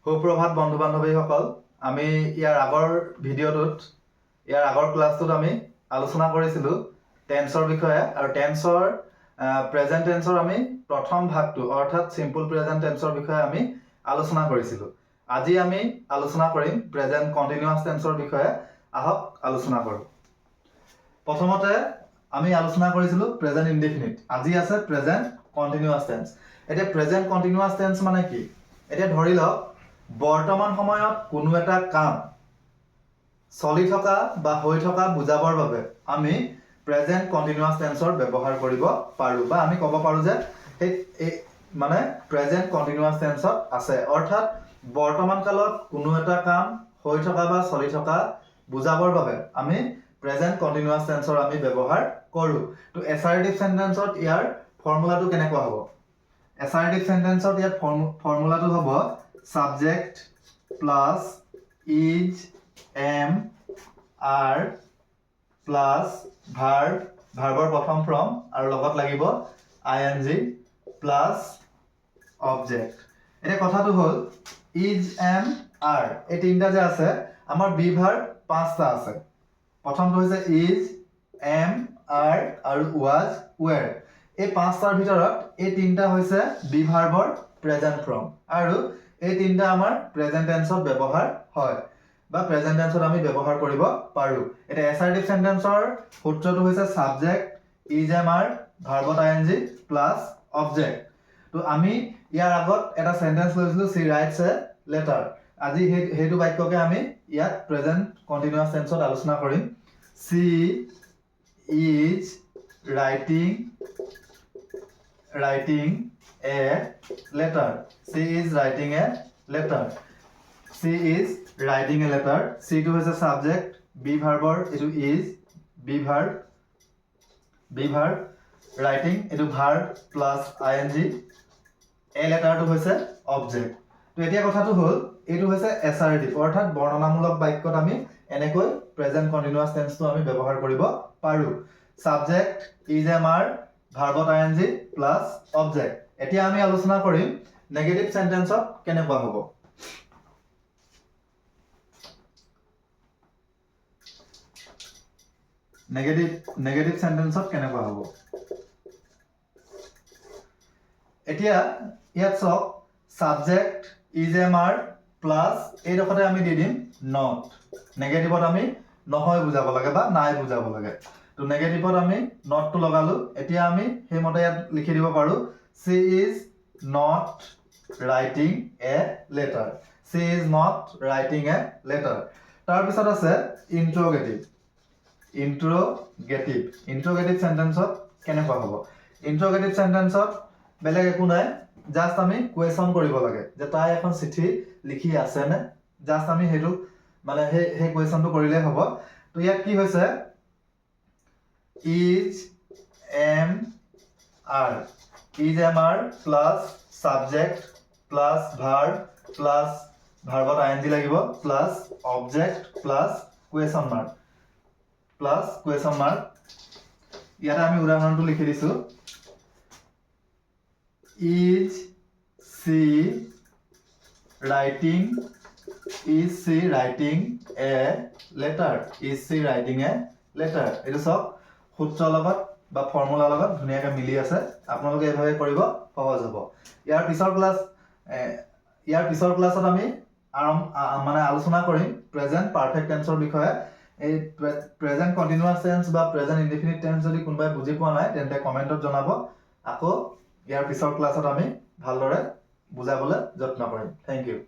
সুপ্ৰভাত বন্ধু বান্ধৱীসকল, আমি ইয়াৰ আগৰ ক্লাছটোত আমি আলোচনা কৰিছিলোঁ টেন্সৰ বিষয়ে আৰু টেন্সৰ প্ৰেজেন্ট টেন্সৰ আমি প্ৰথম ভাগটো অৰ্থাৎ সিম্পল প্ৰেজেন্ট টেন্সৰ বিষয়ে আমি আলোচনা কৰিছিলোঁ। আজি আমি আলোচনা কৰিম প্ৰেজেন্ট কন্টিনিউয়াছ টেন্সৰ বিষয়ে। আহক আলোচনা কৰোঁ। প্ৰথমতে আমি আলোচনা কৰিছিলোঁ প্ৰেজেন্ট ইনডিফিনিট। আজি আছে প্ৰেজেন্ট কন্টিনিউয়াছ টেন্স। এতিয়া প্ৰেজেন্ট কন্টিনিউয়াছ টেন্স মানে কি? এতিয়া ধৰি লওক বৰ্তমান সময়ত কোনো এটা কাম চলি থকা বা হৈ থকা বুজাবৰ বাবে আমি প্ৰেজেন্ট কন্টিনিউয়াছ টেন্সৰ ব্যৱহাৰ কৰিব পাৰোঁ বা আমি ক'ব পাৰোঁ যে এই মানে প্ৰেজেন্ট কন্টিনিউয়াছ টেন্সত আছে। অৰ্থাৎ বৰ্তমান কালত কোনো এটা কাম হৈ থকা বা চলি থকা বুজাবৰ বাবে আমি প্ৰেজেন্ট কন্টিনিউয়াছ টেন্সৰ আমি ব্যৱহাৰ কৰোঁ। তো এছাৰটিভ সেন্টেন্সত ইয়াৰ ফৰ্মুলাটো কেনেকুৱা হ'ব? এছাৰটিভ সেন্টেন্সত ইয়াত ফৰ্মুলাটো হ'ব subject plus is, am, are plus verb, verbৰ প্ৰথম ফৰ্ম আৰু লগত লাগিব ing plus object। এতিয়া কথাটো হ'ল is, am, are এই তিনিটা যে আছে, আমাৰ বি ভাৰ্ব পাঁচটা আছে। প্ৰথমটো হৈছে is, am, are আৰু was, were। এই পাঁচটাৰ ভিতৰত এই তিনিটা হৈছে বি ভাৰ্বৰ প্ৰেজেন্ট ফৰ্ম আৰু এই তিনিটা আমাৰ প্ৰেজেন্ট টেন্সত ব্যৱহাৰ হয় বা প্ৰেজেন্ট টেন্সত আমি ব্যৱহাৰ কৰিব পাৰোঁ। এটা এছাৰটিভ সেন্টেন্সৰ সূত্ৰটো হৈছে সাবজেক্ট ইজ, এম, আৰ ভাৰ্বত আইএনজি প্লাস অবজেক্ট। তো আমি ইয়াৰ আগত এটা সেন্টেন্স লৈছিলোঁ সি ৰাইটছ এ লেটাৰ। আজি সেইটো বাক্যকে আমি ইয়াত প্ৰেজেন্ট কন্টিনিউয়াছ টেন্সত আলোচনা কৰিম। She is writing a letter. She is writing a letter. She is writing a letter. C to is a subject. B verb it is. B verb. Writing it verb plus ing. A letter to is a object. তো এতিয়া কথাটো হ'ল এইটো হৈছে এছাৰটিভ অৰ্থাৎ বৰ্ণনামূলক বাক্যত আমি এনেকৈ প্ৰেজেন্ট কন্টিনিউয়াছ টেন্সটো আমি ব্যৱহাৰ কৰিব পাৰোঁ। সাবজেক্ট ইজ, এম, আৰ ভাৰ্বত আইএনজি প্লাস অবজেক্ট। এতিয়া আমি আলোচনা কৰিম নেগেটিভ সেন্টেন্সত কেনেকুৱা হ'ব। নেগেটিভ সেন্টেন্সত কেনেকুৱা হ'ব? এতিয়া ইয়াত চাওক subject is, am, are plus এইডোখৰতে আমি দি দিম নট। নেগেটিভত আমি নহয় বুজাব লাগে বা নাই বুজাব লাগে। তো নেগেটিভত আমি নটটো লগালো। এতিয়া আমি সেইমতে ইয়াত লিখি দিব পাৰোঁ she is not writing a letter. She is not writing a letter. তাৰপিছত আছে ইন্ট্ৰগেটিভ সেন্টেন্সত কেনেকুৱা হ'ব? ইন্ট্ৰগেটিভ সেন্টেন্সত বেলেগ একো নাই, জাষ্ট আমি কুৱেশ্যন কৰিব লাগে যে তাই এখন চিঠি লিখি আছে নে। জাষ্ট আমি সেইটো মানে সেই কুৱেশ্যনটো কৰিলেই হ'ব। তো ইয়াত কি হৈছে is, am, are is, am, are plus subject plus verb plus verbত ing লাগিব plus object plus question mark ইয়াতে আমি উদাহৰণটো লিখি দিছো is she writing a letter? Is she writing a letter? এইটো সব সূত্ৰৰ লগত বা ফৰ্মুলাৰ লগত ধুনীয়াকৈ মিলি আছে। আপোনালোকে এইভাবে কৰিব সহজ হ'ব। ইয়াৰ পিছৰ ক্লাছত আমি মানে আলোচনা কৰিম প্ৰেজেন্ট পাৰফেক্ট টেন্সৰ বিষয়ে। এই প্ৰেজেন্ট কন্টিনিউয়াছ টেন্স বা প্ৰেজেন্ট ইনডিফিনিট টেন্স যদি কোনোবাই বুজি পোৱা নাই তেন্তে কমেন্টত জনাব। আকৌ ইয়াৰ পিছৰ ক্লাছত আমি ভালদৰে বুজাবলৈ যত্ন কৰিম। Thank U.